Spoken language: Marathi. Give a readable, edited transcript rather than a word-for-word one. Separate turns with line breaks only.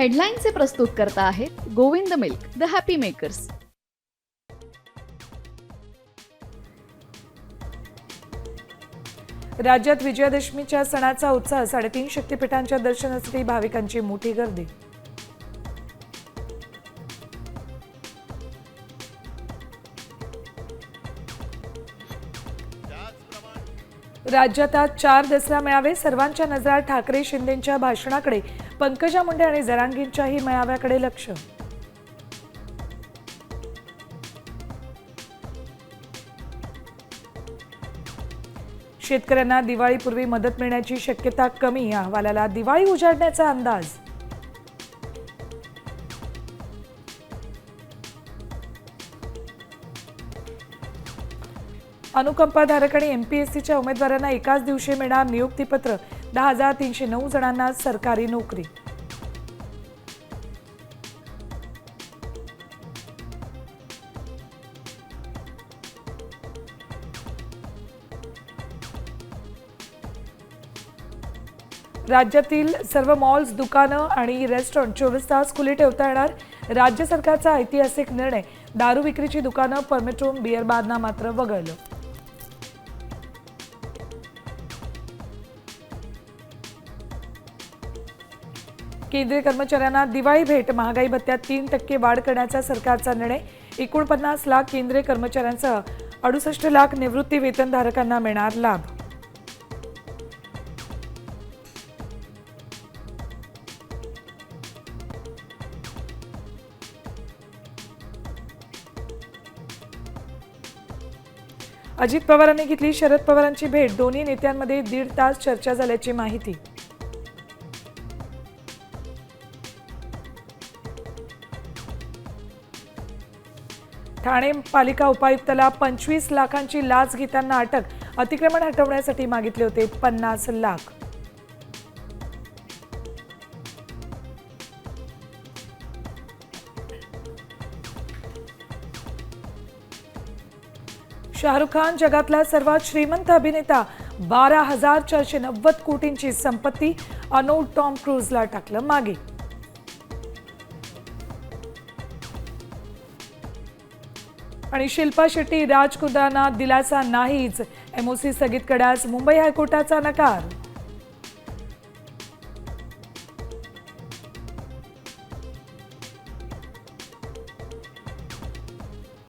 हेडलाईनचे प्रस्तुतकर्ता आहेत Govind milk, the happy makers.
राज्यात विजयादशमीच्या सणाचा उत्साह. 3.5 शक्तिपीठांच्या दर्शनासाठी भाविकांची मोठी गर्दी. राज्यात आज 4 दसरा मेळावे. सर्वांच्या नजरा ठाकरे शिंदेंच्या भाषणाकडे, पंकजा मुंडे आणि जरांगींच्याही मेळाव्याकडे लक्ष. शेतकऱ्यांना दिवाळीपूर्वी मदत मिळण्याची शक्यता कमी. या अहवालाला दिवाळी उजाडण्याचा अंदाज. अनुकंपाधारक आणि एमपीएससीच्या उमेदवारांना एकाच दिवशी मिळणार नियुक्तीपत्र. 10,309 जणांना सरकारी नोकरी. राज्यातील सर्व मॉल्स, दुकानं आणि रेस्टॉरंट 24 तास खुली ठेवता येणार. राज्य सरकारचा ऐतिहासिक निर्णय. दारू विक्रीची दुकानं, परमिट रूम, बिअर बारना मात्र वगळलं. केंद्रीय कर्मचाऱ्यांना दिवाळी भेट. महागाई भत्त्यात 3% वाढ करण्याचा सरकारचा निर्णय. 49 लाख केंद्रीय कर्मचाऱ्यांसह 68 लाख निवृत्ती वेतनधारकांना मिळणार लाभ. अजित पवारांनी घेतली शरद पवारांची भेट. दोन्ही नेत्यांमध्ये 1.5 तास चर्चा झाल्याची माहिती. ठाणे पालिका उपायुक्ताला 25 लाखांची लाच घेताना अटक. अतिक्रमण हटवण्यासाठी मागितले होते 50 लाख. शाहरुख खान जगातला सर्वात श्रीमंत अभिनेता. 12,490 कोटींची संपत्ती. अनोट टॉम क्रूजला टाकलं मागे. आणि शिल्पा शेट्टी, राजकुंद्रांना दिलासा नाहीच. एमओसी स्थगित करण्यास मुंबई हायकोर्टाचा नकार.